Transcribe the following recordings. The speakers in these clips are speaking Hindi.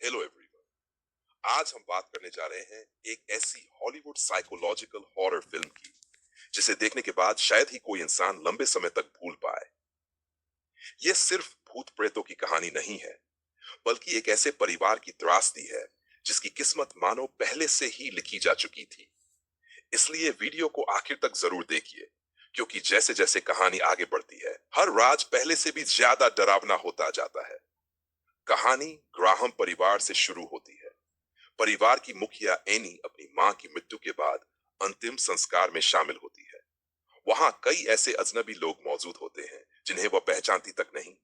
Hello everyone. आज हम बात करने जा रहे हैं एक ऐसी हॉलीवुड साइकोलॉजिकल हॉरर फिल्म की जिसे देखने के बाद शायद ही कोई इंसान लंबे समय तक भूल पाए। यह सिर्फ भूत प्रेतों की कहानी नहीं है, बल्कि एक ऐसे परिवार की त्रासदी है जिसकी किस्मत मानो पहले से ही लिखी जा चुकी थी। इसलिए वीडियो को आखिर तक जरूर देखिए, क्योंकि जैसे जैसे कहानी आगे बढ़ती है, हर राज पहले से भी ज्यादा डरावना होता जाता है। कहानी ग्राहम परिवार से शुरू होती है। परिवार की मुखिया एनी अपनी मां की मृत्यु के बाद अंतिम संस्कार में शामिल होती है। वहां कई ऐसे अजनबी लोग मौजूद होते हैं जिन्हें वह पहचानती तक नहीं।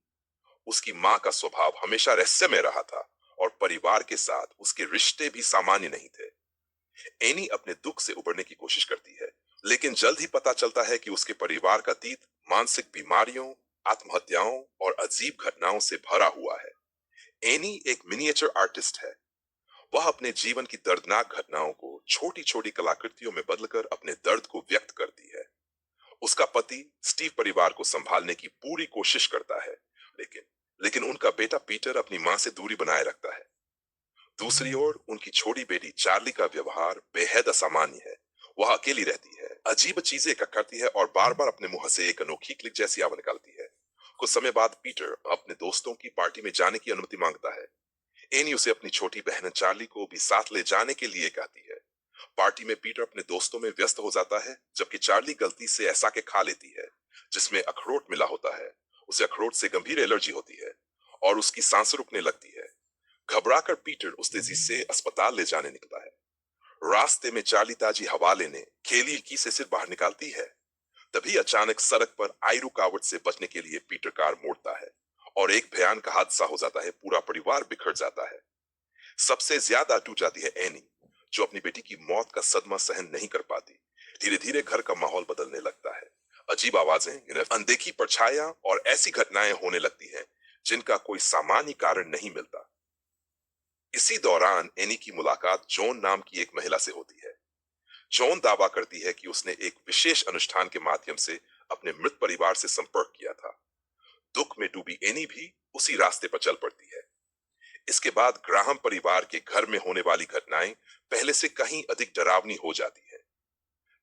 उसकी मां का स्वभाव हमेशा रहस्यमय रहा था और परिवार के साथ उसके रिश्ते भी सामान्य नहीं थे। एनी अपने दुख से उबरने की कोशिश करती है, लेकिन जल्द ही पता चलता है कि उसके परिवार का अतीत मानसिक बीमारियों, आत्महत्याओं और अजीब घटनाओं से भरा हुआ है। एनी एक मिनिएचर आर्टिस्ट है। वह अपने जीवन की दर्दनाक घटनाओं को छोटी छोटी कलाकृतियों में बदलकर अपने दर्द को व्यक्त करती है। उसका पति स्टीव परिवार को संभालने की पूरी कोशिश करता है, लेकिन लेकिन उनका बेटा पीटर अपनी मां से दूरी बनाए रखता है। दूसरी ओर उनकी छोटी बेटी चार्ली का व्यवहार बेहद असामान्य है। वह अकेली रहती है, अजीब चीजें करती है और बार बार अपने मुंह से एक अनोखी क्लिक जैसी आवाज निकालती है। कुछ समय बाद पीटर अपने दोस्तों की पार्टी में जाने की अनुमति मांगता है। एनी उसे अपनी छोटी बहन चार्ली को भी साथ ले जाने के लिए कहती है। पार्टी में पीटर अपने दोस्तों में व्यस्त हो जाता है, जबकि चार्ली गलती से ऐसा के खा लेती है जिसमें अखरोट मिला होता है। उसे अखरोट से गंभीर एलर्जी होती है और उसकी सांसें रुकने लगती है। घबराकर पीटर उस तेजी से अस्पताल ले जाने निकलता है। रास्ते में चार्ली ताजी हवा लेने खेली की से सिर बाहर निकालती है। तभी अचानक सड़क पर आई रुकावट से बचने के लिए पीटर कार मोड़ता है और एक भयानक हादसा हो जाता है। पूरा परिवार बिखर जाता है। सबसे ज्यादा टूट जाती है एनी, जो अपनी बेटी की मौत का सदमा सहन नहीं कर पाती। धीरे धीरे घर का माहौल बदलने लगता है। अजीब आवाजें, अनदेखी परछाइयां और ऐसी घटनाएं होने लगती हैं जिनका कोई सामान्य कारण नहीं मिलता। इसी दौरान एनी की मुलाकात जॉन नाम की एक महिला से होती है। जॉन दावा करती है कि उसने एक विशेष अनुष्ठान के माध्यम से अपने मृत परिवार से संपर्क किया था। दुख में डूबी एनी भी उसी रास्ते पर चल पड़ती है। इसके बाद ग्राहम परिवार के घर में होने वाली घटनाएं पहले से कहीं अधिक डरावनी हो जाती है।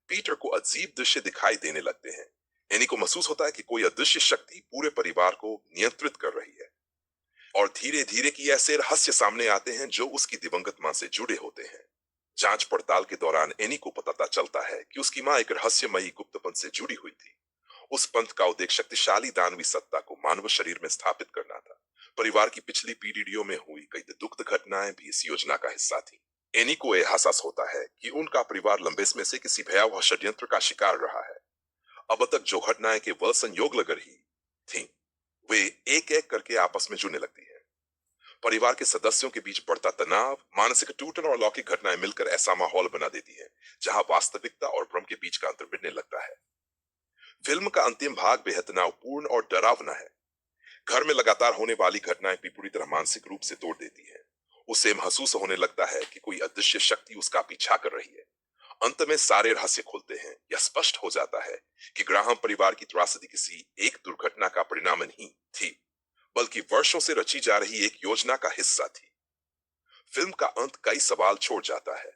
पीटर को अजीब दृश्य दिखाई देने लगते हैं। एनी को महसूस होता है कि कोई अदृश्य शक्ति पूरे परिवार को नियंत्रित कर रही है और धीरे धीरे की ऐसे रहस्य सामने आते हैं जो उसकी दिवंगत मां से जुड़े होते हैं। जांच पड़ताल के दौरान एनी को पता चलता है कि उसकी मां एक रहस्यमयी गुप्तपंथ से जुड़ी हुई थी। उस पंथ का उद्देश्य शक्तिशाली दानवी सत्ता को मानव शरीर में स्थापित करना था। परिवार की पिछली पीढ़ियों में हुई कई दुखद घटनाएं भी इस योजना का हिस्सा थी। एनी को एहसास होता है कि उनका परिवार लंबे समय से किसी भयावह षड्यंत्र का शिकार रहा है। अब तक जो घटनाएं केवल संयोग लग रही थीं, वे एक एक करके आपस में जुड़ने लगती हैं। परिवार के सदस्यों के बीच बढ़ता तनाव, मानसिक टूटन और अलौकिक घटनाएं मिलकर ऐसा माहौल बना देती हैं जहां वास्तविकता और भ्रम के बीच का अंतर मिटने लगता है। फिल्म का अंतिम भाग बेहद तनावपूर्ण और डरावना है। घर में लगातार होने वाली घटनाएं भी पूरी तरह मानसिक रूप से तोड़ देती हैं। उसे महसूस होने लगता है कि कोई अदृश्य शक्ति उसका पीछा कर रही है। अंत में सारे रहस्य खुलते हैं। यह स्पष्ट हो जाता है कि ग्राहम परिवार की त्रासदी किसी एक दुर्घटना का परिणाम नहीं थी, बल्कि वर्षों से रची जा रही एक योजना का हिस्सा थी। फिल्म का अंत कई सवाल छोड़ जाता है।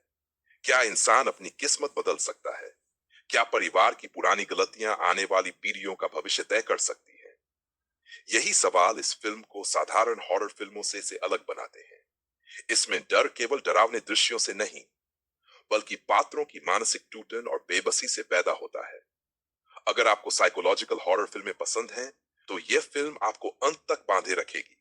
क्या इंसान अपनी किस्मत बदल सकता है? क्या परिवार की पुरानी गलतियां आने वाली पीढ़ियों का भविष्य तय कर सकती हैं? यही सवाल इस फिल्म को साधारण हॉरर फिल्मों से अलग बनाते हैं। इसमें डर केवल डरावने दृश्यों से नहीं, बल्कि पात्रों की मानसिक टूटन और बेबसी से पैदा होता है। अगर आपको साइकोलॉजिकल हॉरर फिल्में पसंद हैं, तो यह फिल्म आपको अंत तक बांधे रखेगी।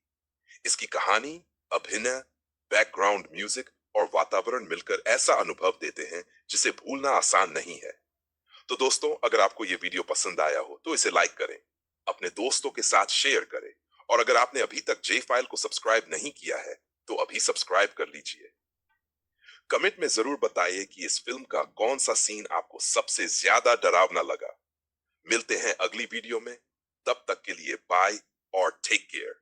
इसकी कहानी, अभिनय, बैकग्राउंड म्यूजिक और वातावरण मिलकर ऐसा अनुभव देते हैं जिसे भूलना आसान नहीं है। तो दोस्तों, अगर आपको यह वीडियो पसंद आया हो तो इसे लाइक करें, अपने दोस्तों के साथ शेयर करें और अगर आपने अभी तक जे फाइल को सब्सक्राइब नहीं किया है तो अभी सब्सक्राइब कर लीजिए। कमेंट में जरूर बताइए कि इस फिल्म का कौन सा सीन आपको सबसे ज्यादा डरावना लगा। मिलते हैं अगली वीडियो में। तब तक के लिए बाय और टेक केयर।